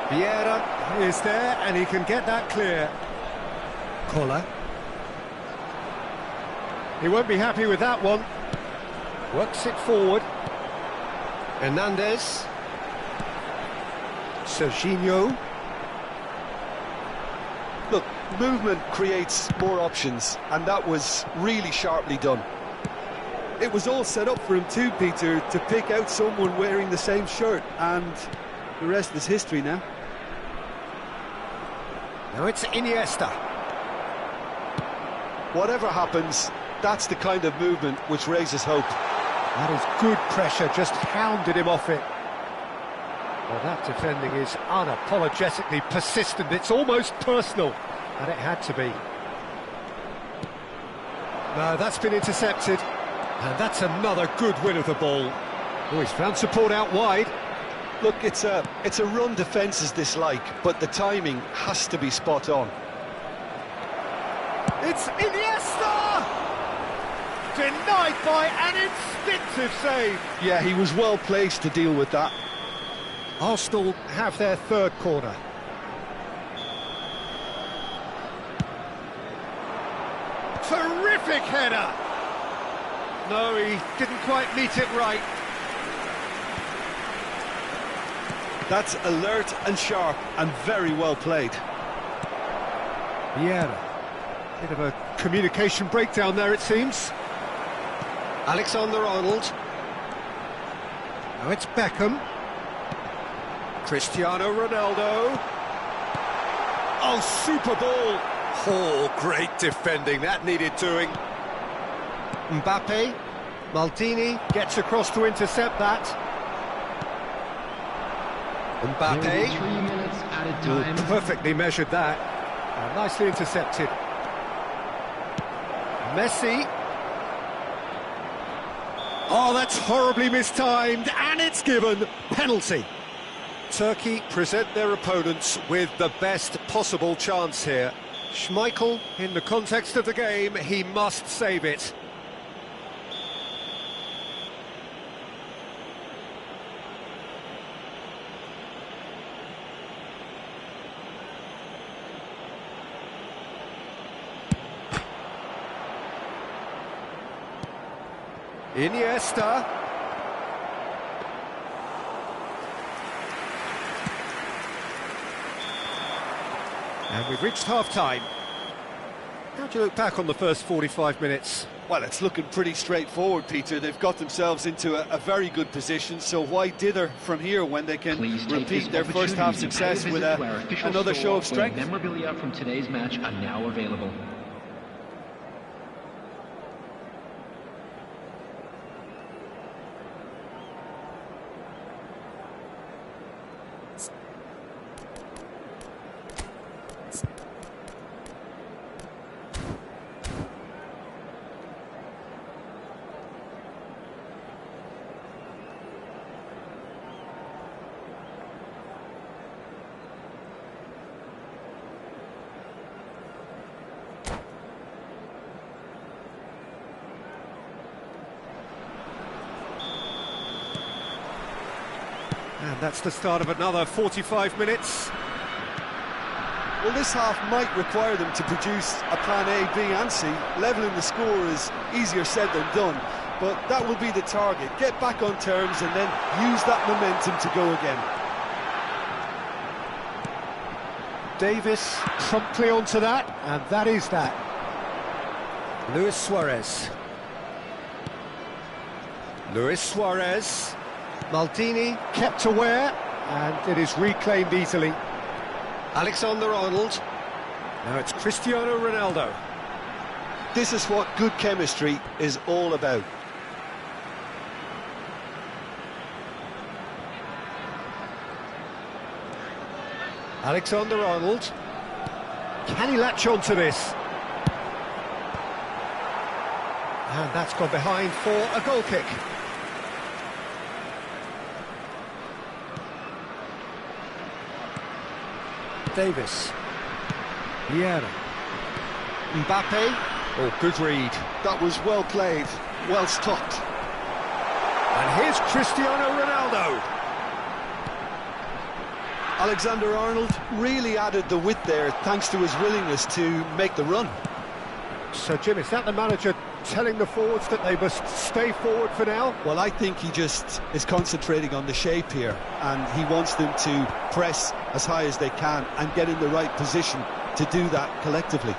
Vieira is there, and he can get that clear. Koller. He won't be happy with that one. Works it forward. Hernandez. Serginho. Look, movement creates more options, and that was really sharply done. It was all set up for him too, Peter, to pick out someone wearing the same shirt, and the rest is history now. Now it's Iniesta. Whatever happens, that's the kind of movement which raises hope. That is good pressure, just hounded him off it. Well, that defending is unapologetically persistent. It's almost personal, and it had to be. No, that's been intercepted, and that's another good win of the ball. Oh, he's found support out wide. Look, it's a run defence's dislike, but the timing has to be spot on. It's Iniesta! Denied by an instinctive save. Yeah, he was well placed to deal with that. Arsenal have their third corner. Terrific header! No, he didn't quite meet it right. That's alert and sharp and very well played. Vieira. Bit of a communication breakdown there, it seems. Alexander-Arnold. Now it's Beckham. Cristiano Ronaldo. Oh, super ball. Oh, great defending. That needed doing. Mbappe. Maldini gets across to intercept that. Mbappe. 3 minutes added time. Perfectly measured that. Nicely intercepted. Messi. Oh, that's horribly mistimed, and it's given. Penalty. Turkey present their opponents with the best possible chance here. Schmeichel, in the context of the game, he must save it. Iniesta. And we've reached half-time. How do you look back on the first 45 minutes? Well, it's looking pretty straightforward, Peter. They've got themselves into a very good position, so why dither from here when they can repeat their first half success with another show of strength? Memorabilia from today's match are now available. And that's the start of another 45 minutes. Well, this half might require them to produce a plan A, B and C. Levelling the score is easier said than done, but that will be the target. Get back on terms and then use that momentum to go again. Davis promptly onto that, and that is that. Luis Suarez. Luis Suarez. Maldini kept aware, and it is reclaimed easily. Alexander-Arnold. Now it's Cristiano Ronaldo. This is what good chemistry is all about. Alexander-Arnold. Can he latch on to this? And that's gone behind for a goal kick. Davis. Vieira. Mbappe. Oh, good read. That was well played, well stopped. And here's Cristiano Ronaldo. Alexander-Arnold really added the width there thanks to his willingness to make the run. So, Jim, is that the manager telling the forwards that they must stay forward for now? Well, I think he just is concentrating on the shape here, and he wants them to press as high as they can and get in the right position to do that collectively.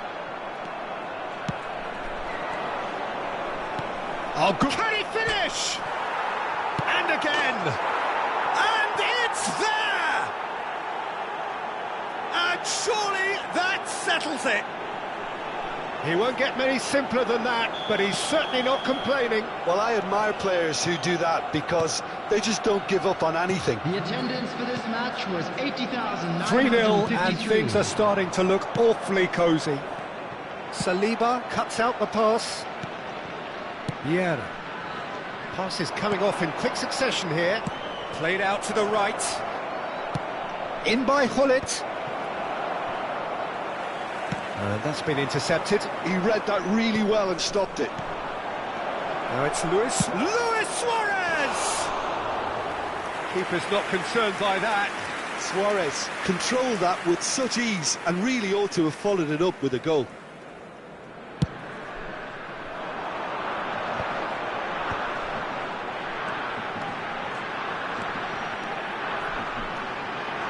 Oh, good. Can he finish? And again. And it's there! And surely that settles it. He won't get many simpler than that, but he's certainly not complaining. Well, I admire players who do that because they just don't give up on anything. The attendance for this match was 80,953. 3-0, and things are starting to look awfully cosy. Saliba cuts out the pass. Vieira. Pass is coming off in quick succession here. Played out to the right. In by Hullet. That's been intercepted. He read that really well and stopped it. Now it's Luis Suarez! Keeper's not concerned by that. Suarez controlled that with such ease and really ought to have followed it up with a goal.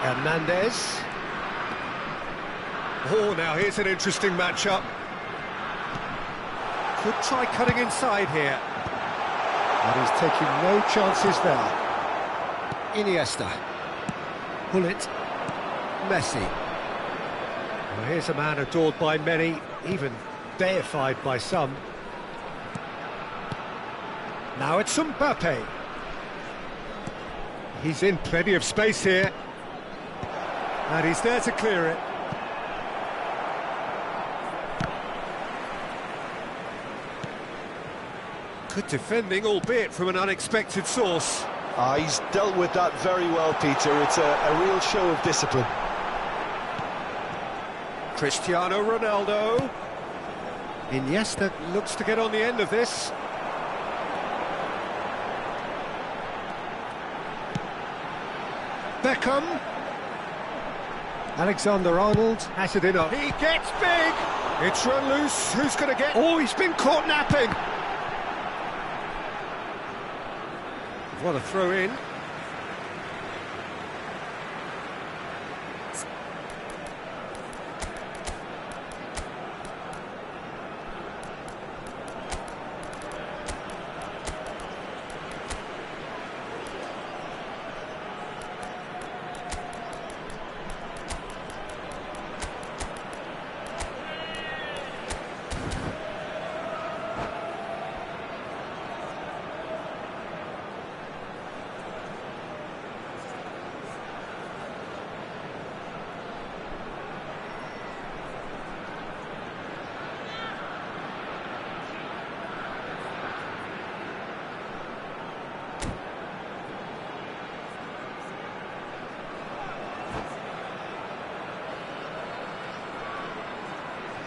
Hernandez. Oh, now here's an interesting matchup. Could try cutting inside here. But he's taking no chances there. Iniesta. Hullet. Messi. Well, here's a man adored by many, even deified by some. Now it's Mbappe. He's in plenty of space here. And he's there to clear it. Good defending, albeit from an unexpected source. He's dealt with that very well, Peter. It's a real show of discipline. Cristiano Ronaldo. Iniesta Looks to get on the end of this. Beckham. Alexander-Arnold has it in up. He gets big. It's run loose. Who's going to get... Oh, he's been caught napping. What a throw in.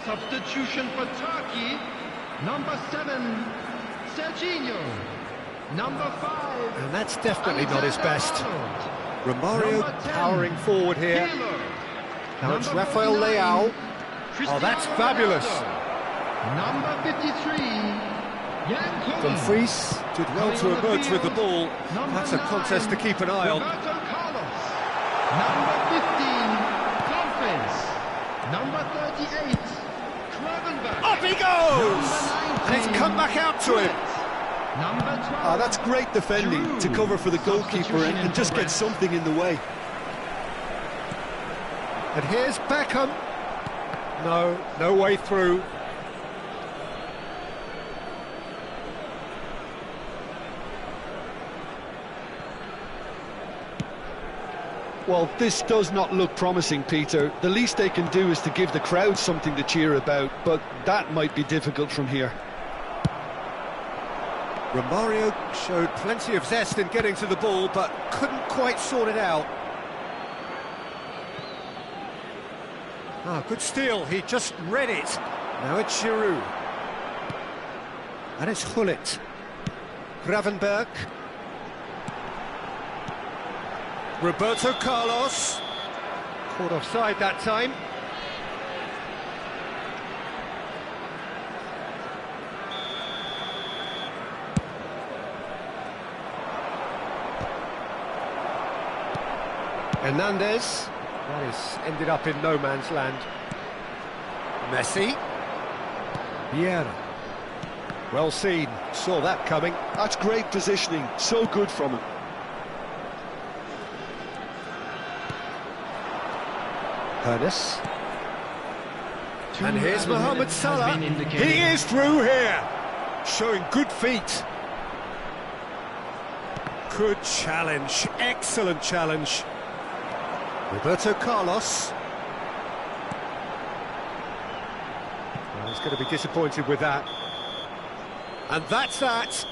Substitution for Turkey, number 7, Serginho. Number 5. And that's definitely not his best. Romario powering forward here. Now it's Rafael Leao. Oh, that's fabulous. Number 53, Jan Dumfries Did well to emerge with the ball. That's a contest to keep an eye on. Roberto Carlos. Number 15, Dumfries. Number 38, Kravenberg. Up he goes! And it's come back out to him. Number 12. That's great defending to cover for the goalkeeper and just get something in the way. And here's Beckham. No way through. Well, this does not look promising, Peter. The least they can do is to give the crowd something to cheer about, but that might be difficult from here. Romario showed plenty of zest in getting to the ball, but couldn't quite sort it out. Ah, good steal, he just read it. Now it's Giroud. And it's Hullet. Gravenberch. Roberto Carlos. Caught offside that time. Hernandez. That is ended up in no man's land. Messi. Vieira. Well seen. Saw that coming. That's great positioning. So good from him. Hernandez. And here's Mohamed Salah. He is through here. Showing good feet. Good challenge. Excellent challenge. Roberto Carlos. Well, he's going to be disappointed with that. And that's that.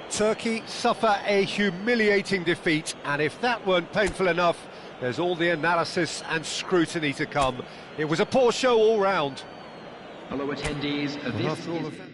Turkey suffer a humiliating defeat, and if that weren't painful enough, there's all the analysis and scrutiny to come. It was a poor show all round. Hello attendees, this is...